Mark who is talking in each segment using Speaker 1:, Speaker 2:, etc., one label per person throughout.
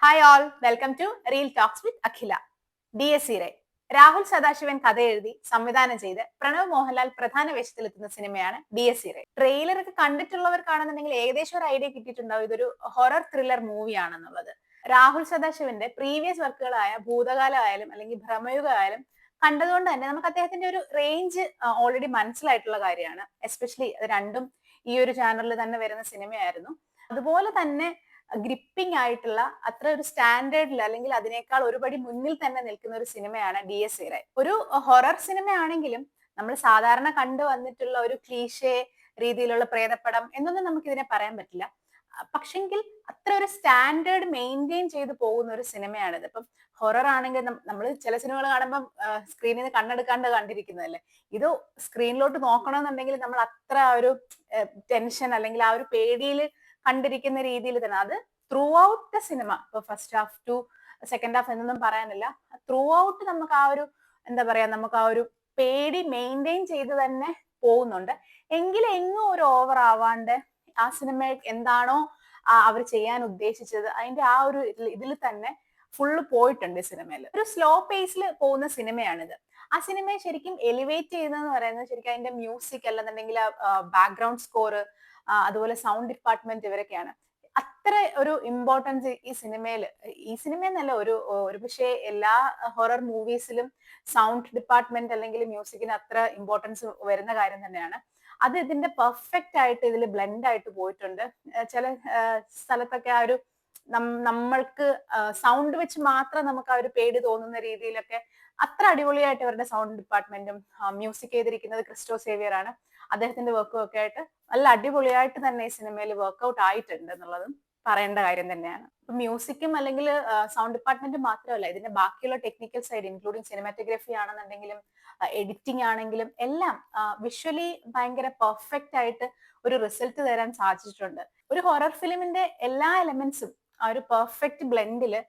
Speaker 1: Hi all, welcome to reel talks with Akhila. DSC റേ രാഹുൽ സദാശിവൻ കഥ എഴുതി സംവിധാനം ചെയ്ത് പ്രണവ് മോഹൻലാൽ പ്രധാന വേഷത്തിലെത്തുന്ന സിനിമയാണ് DSC റേ. ട്രെയിലർ ഒക്കെ കണ്ടിട്ടുള്ളവർക്കാണെന്നുണ്ടെങ്കിൽ ഏകദേശം ഒരു ഐഡിയ കിട്ടിയിട്ടുണ്ടാവും ഇതൊരു ഹൊറർ ത്രില്ലർ മൂവിയാണെന്നുള്ളത്. രാഹുൽ സദാശിവന്റെ പ്രീവിയസ് വർക്കുകളായ ഭൂതകാലമായാലും അല്ലെങ്കിൽ ഭ്രമയുഗമായാലും കണ്ടതുകൊണ്ട് തന്നെ നമുക്ക് അദ്ദേഹത്തിന്റെ ഒരു റേഞ്ച് ഓൾറെഡി മനസ്സിലായിട്ടുള്ള കാര്യമാണ്. എസ്പെഷ്യലി രണ്ടും ഈ ഒരു ചാനലിൽ തന്നെ വരുന്ന സിനിമയായിരുന്നു. അതുപോലെ തന്നെ ഗ്രിപ്പിംഗ് ആയിട്ടുള്ള അത്ര ഒരു സ്റ്റാൻഡേർഡിൽ അല്ലെങ്കിൽ അതിനേക്കാൾ ഒരുപടി മുന്നിൽ തന്നെ നിൽക്കുന്ന ഒരു സിനിമയാണ് DSC റേ. ഒരു ഹൊറർ സിനിമയാണെങ്കിലും നമ്മൾ സാധാരണ കണ്ടു വന്നിട്ടുള്ള ഒരു ക്ലീഷേ രീതിയിലുള്ള പ്രേതപ്പടം എന്നൊന്നും നമുക്ക് ഇതിനെ പറയാൻ പറ്റില്ല. പക്ഷെങ്കിൽ അത്ര ഒരു സ്റ്റാൻഡേർഡ് മെയിൻറ്റെയിൻ ചെയ്ത് പോകുന്ന ഒരു സിനിമയാണിത്. ഇപ്പം ഹൊറർ ആണെങ്കിൽ നമ്മൾ ചില സിനിമകൾ കാണുമ്പോൾ സ്ക്രീനിൽ നിന്ന് കണ്ണെടുക്കാണ്ട് കണ്ടിരിക്കുന്നതല്ലേ. ഇത് സ്ക്രീനിലോട്ട് നോക്കണമെന്നുണ്ടെങ്കിൽ നമ്മൾ അത്ര ഒരു ടെൻഷൻ അല്ലെങ്കിൽ ആ ഒരു പേടിയിൽ കണ്ടിരിക്കുന്ന രീതിയിൽ തന്നെ അത് ത്രൂ ഔട്ട് ദ സിനിമ, ഇപ്പൊ first half to second half എന്നൊന്നും പറയാനില്ല, ത്രൂ ഔട്ട് നമുക്ക് ആ ഒരു എന്താ പറയാ, നമുക്ക് ആ ഒരു പേടി മെയിൻറ്റെയിൻ ചെയ്ത് തന്നെ പോകുന്നുണ്ട്. എങ്കിലും എങ്ങും ഒരു ഓവർ ആവാണ്ട് ആ സിനിമ എന്താണോ അവർ ചെയ്യാൻ ഉദ്ദേശിച്ചത് അതിന്റെ ആ ഒരു ഇതിൽ തന്നെ ഫുള്ള് പോയിട്ടുണ്ട്. സിനിമയിൽ ഒരു സ്ലോ പേസിൽ പോകുന്ന സിനിമയാണിത്. ആ സിനിമയെ ശരിക്കും എലിവേറ്റ് ചെയ്യുന്നതെന്ന് പറയുന്നത് ശരിക്കും അതിന്റെ മ്യൂസിക് അല്ലെന്നുണ്ടെങ്കിൽ ബാക്ക്ഗ്രൗണ്ട് സ്കോർ, അതുപോലെ സൗണ്ട് ഡിപ്പാർട്ട്മെന്റ്, ഇവരൊക്കെയാണ്. അത്ര ഒരു ഇമ്പോർട്ടൻസ് ഈ സിനിമയെന്നല്ല ഒരു പക്ഷേ എല്ലാ ഹൊറർ മൂവീസിലും സൗണ്ട് ഡിപ്പാർട്ട്മെന്റ് അല്ലെങ്കിൽ മ്യൂസിക്കിന് അത്ര ഇമ്പോർട്ടൻസ് വരുന്ന കാര്യം തന്നെയാണ്. അത് ഇതിന്റെ പെർഫെക്റ്റ് ആയിട്ട് ഇതിൽ ബ്ലെൻഡ് ആയിട്ട് പോയിട്ടുണ്ട്. ചില സ്ഥലത്തൊക്കെ ആ ഒരു നമ്മൾക്ക് സൗണ്ട് വെച്ച് മാത്രം നമുക്ക് ആ ഒരു പേടി തോന്നുന്ന രീതിയിലൊക്കെ അത്ര അടിപൊളിയായിട്ട് അവരുടെ സൗണ്ട് ഡിപ്പാർട്ട്മെന്റും മ്യൂസിക് ചെയ്തിരിക്കുന്നത് ക്രിസ്റ്റോ സേവിയർ ആണ്. അദ്ദേഹത്തിന്റെ വർക്കും ഒക്കെ ആയിട്ട് നല്ല അടിപൊളിയായിട്ട് തന്നെ ഈ സിനിമയിൽ വർക്ക്ഔട്ട് ആയിട്ടുണ്ട് എന്നുള്ളതും പറയേണ്ട കാര്യം തന്നെയാണ്. മ്യൂസിക്കും അല്ലെങ്കിൽ സൗണ്ട് ഡിപ്പാർട്ട്മെന്റും മാത്രമല്ല, ഇതിന്റെ ബാക്കിയുള്ള ടെക്നിക്കൽ സൈഡ് ഇൻക്ലൂഡിങ് സിനിമാറ്റോഗ്രഫി ആണെന്നുണ്ടെങ്കിലും എഡിറ്റിംഗ് ആണെങ്കിലും എല്ലാം വിഷ്വലി ഭയങ്കര പെർഫെക്റ്റ് ആയിട്ട് ഒരു റിസൾട്ട് തരാൻ സാധിച്ചിട്ടുണ്ട്. ഒരു ഹൊറർ ഫിലിമിന്റെ എല്ലാ എലമെന്റ്സും ആ ഒരു പെർഫെക്റ്റ് ബ്ലെൻഡില്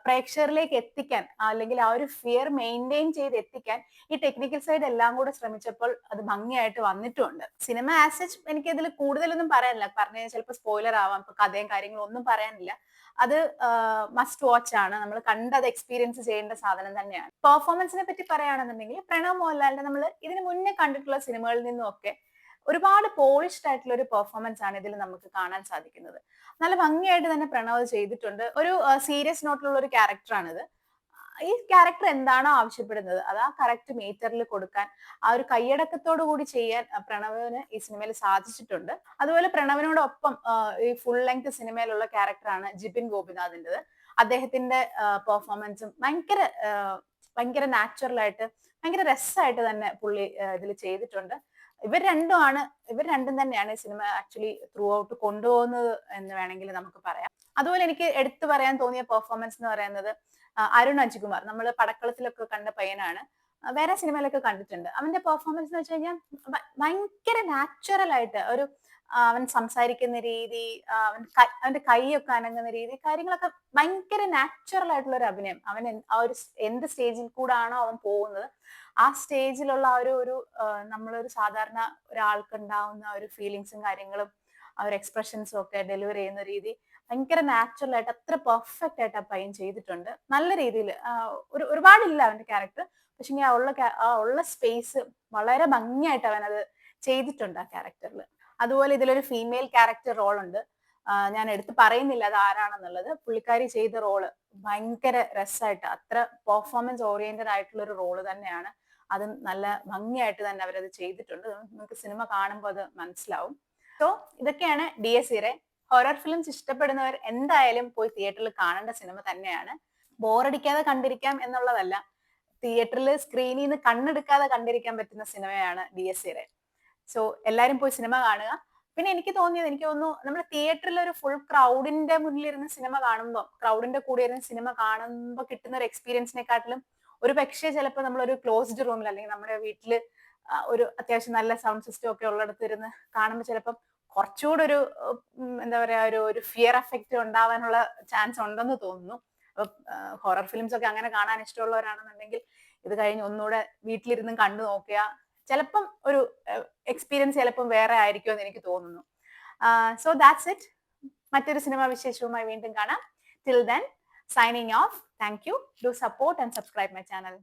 Speaker 1: പ്രേക്ഷകരിലേക്ക് എത്തിക്കാൻ അല്ലെങ്കിൽ ആ ഒരു ഫിയർ മെയിൻറ്റെയിൻ ചെയ്ത് എത്തിക്കാൻ ഈ ടെക്നിക്കൽ സൈഡ് എല്ലാം കൂടെ ശ്രമിച്ചപ്പോൾ അത് ഭംഗിയായിട്ട് വന്നിട്ടുമുണ്ട്. സിനിമ ആസ് സച്ച് എനിക്ക് ഇതിൽ കൂടുതലൊന്നും പറയാനില്ല, പറഞ്ഞു കഴിഞ്ഞാൽ ചിലപ്പോൾ സ്പോയിലർ ആവാം. ഇപ്പൊ കഥയും കാര്യങ്ങളും ഒന്നും പറയാനില്ല. അത് മസ്റ്റ് വാച്ച് ആണ്. നമ്മൾ കണ്ടത് എക്സ്പീരിയൻസ് ചെയ്യേണ്ട സാധനം തന്നെയാണ്. പെർഫോമൻസിനെ പറ്റി പറയുകയാണെന്നുണ്ടെങ്കിൽ പ്രണവ് മോഹൻലാലിന്റെ നമ്മൾ ഇതിന് മുന്നേ കണ്ടിട്ടുള്ള സിനിമകളിൽ നിന്നും ഒക്കെ ഒരുപാട് പോളിഷ്ഡ് ആയിട്ടുള്ള ഒരു പെർഫോമൻസ് ആണ് ഇതിൽ നമുക്ക് കാണാൻ സാധിക്കുന്നത്. നല്ല ഭംഗിയായിട്ട് തന്നെ പ്രണവ് ചെയ്തിട്ടുണ്ട്. ഒരു സീരിയസ് നോട്ടിലുള്ള ഒരു ക്യാരക്ടറാണിത്. ഈ ക്യാരക്ടർ എന്താണോ ആവശ്യപ്പെടുന്നത് അത് ആ കറക്റ്റ് മീറ്ററിൽ കൊടുക്കാൻ, ആ ഒരു കൈയടക്കത്തോടു കൂടി ചെയ്യാൻ പ്രണവിന് ഈ സിനിമയിൽ സാധിച്ചിട്ടുണ്ട്. അതുപോലെ പ്രണവിനോടൊപ്പം ഈ ഫുൾ ലെങ്ത് സിനിമയിലുള്ള ക്യാരക്ടറാണ് ജിബിൻ ഗോപിനാഥിൻ്റെത്. അദ്ദേഹത്തിന്റെ പെർഫോമൻസും ഭയങ്കര നാച്ചുറൽ ആയിട്ട് ഭയങ്കര രസമായിട്ട് തന്നെ പുള്ളി ഇതിൽ ചെയ്തിട്ടുണ്ട്. ഇവർ രണ്ടും തന്നെയാണ് ഈ സിനിമ ആക്ച്വലി ത്രൂ ഔട്ട് കൊണ്ടുപോകുന്നത് എന്ന് വേണമെങ്കിൽ നമുക്ക് പറയാം. അതുപോലെ എനിക്ക് എടുത്തു പറയാൻ തോന്നിയ പെർഫോമൻസ് എന്ന് പറയുന്നത് അരുൺ അജികുമാർ, നമ്മൾ പടക്കളത്തിലൊക്കെ കണ്ട പയ്യനാണ്. വേറെ സിനിമയിലൊക്കെ കണ്ടിട്ടുണ്ട്. അവന്റെ പെർഫോമൻസ് എന്ന് വെച്ച് കഴിഞ്ഞാൽ ഭയങ്കര നാച്ചുറൽ ആയിട്ട് ഒരു അവൻ സംസാരിക്കുന്ന രീതി, അവന്റെ കൈയൊക്കെ അനങ്ങുന്ന രീതി, കാര്യങ്ങളൊക്കെ ഭയങ്കര നാച്ചുറൽ ആയിട്ടുള്ള ഒരു അഭിനയം. അവൻ ആ ഒരു എന്ത് സ്റ്റേജിൽ കൂടാണോ അവൻ പോകുന്നത് ആ സ്റ്റേജിലുള്ള ആ ഒരു നമ്മളൊരു സാധാരണ ഒരാൾക്ക് ഉണ്ടാവുന്ന ഒരു ഫീലിങ്സും കാര്യങ്ങളും ആ ഒരു എക്സ്പ്രഷൻസും ഒക്കെ ഡെലിവർ ചെയ്യുന്ന രീതി ഭയങ്കര നാച്ചുറൽ ആയിട്ട് അത്ര പെർഫെക്റ്റ് ആയിട്ട് ആ പയ്യൻ ചെയ്തിട്ടുണ്ട്. നല്ല രീതിയിൽ ഒരുപാടില്ല അവന്റെ ക്യാരക്ടർ, പക്ഷെ ആ ഉള്ള സ്പേസ് വളരെ ഭംഗിയായിട്ട് അവൻ അത് ചെയ്തിട്ടുണ്ട് ആ ക്യാരക്ടറിൽ. അതുപോലെ ഇതിലൊരു ഫീമെയിൽ ക്യാരക്ടർ റോൾ ഉണ്ട്. ഞാൻ എടുത്ത് പറയുന്നില്ല അത് ആരാണെന്നുള്ളത്. പുള്ളിക്കാരി ചെയ്ത റോള് ഭയങ്കര രസമായിട്ട് അത്ര പെർഫോമൻസ് ഓറിയന്റഡ് ആയിട്ടുള്ള ഒരു റോള് തന്നെയാണ്. അത് നല്ല ഭംഗിയായിട്ട് തന്നെ അവരത് ചെയ്തിട്ടുണ്ട്. നിങ്ങൾക്ക് സിനിമ കാണുമ്പോൾ അത് മനസ്സിലാവും. സോ ഇതൊക്കെയാണ് DSC റേ. ഹൊറർ ഫിലിംസ് ഇഷ്ടപ്പെടുന്നവർ എന്തായാലും പോയി തിയേറ്ററിൽ കാണേണ്ട സിനിമ തന്നെയാണ്. ബോറടിക്കാതെ കണ്ടിരിക്കാം എന്നുള്ളതല്ല, തിയേറ്ററിൽ സ്ക്രീനിൽ നിന്ന് കണ്ണെടുക്കാതെ കണ്ടിരിക്കാൻ പറ്റുന്ന സിനിമയാണ് DSC റേ. സോ എല്ലാരും പോയി സിനിമ കാണുക. പിന്നെ എനിക്ക് തോന്നുന്നു നമ്മുടെ തിയേറ്ററിൽ ഒരു ഫുൾ ക്രൗഡിന്റെ മുന്നിലിരുന്ന് സിനിമ കാണുമ്പോൾ, ക്രൗഡിന്റെ കൂടെ ഇരുന്ന് സിനിമ കാണുമ്പോൾ കിട്ടുന്ന ഒരു എക്സ്പീരിയൻസിനെക്കാട്ടിലും ഒരു പക്ഷേ ചിലപ്പോൾ നമ്മളൊരു ക്ലോസ്ഡ് റൂമിൽ അല്ലെങ്കിൽ നമ്മുടെ വീട്ടില് ഒരു അത്യാവശ്യം നല്ല സൗണ്ട് സിസ്റ്റം ഒക്കെ ഉള്ളിടത്ത് ഇരുന്ന് കാണുമ്പോൾ ചിലപ്പം കുറച്ചുകൂടെ ഒരു എന്താ പറയാ ഒരു ഫിയർ എഫക്റ്റ് ഉണ്ടാവാനുള്ള ചാൻസ് ഉണ്ടെന്ന് തോന്നുന്നു. അപ്പൊ ഹൊറർ ഫിലിംസ് ഒക്കെ അങ്ങനെ കാണാൻ ഇഷ്ടമുള്ളവരാണെന്നുണ്ടെങ്കിൽ ഇത് കഴിഞ്ഞ് ഒന്നുകൂടെ വീട്ടിലിരുന്ന് കണ്ടു നോക്കുക. ചിലപ്പം ഒരു എക്സ്പീരിയൻസ് ചിലപ്പം വേറെ ആയിരിക്കുമെന്ന് എനിക്ക് തോന്നുന്നു. So that's it. മറ്റൊരു സിനിമ വിശേഷവുമായി വീണ്ടും കാണാം. Till then Signing off. Thank you. Do support and subscribe my channel.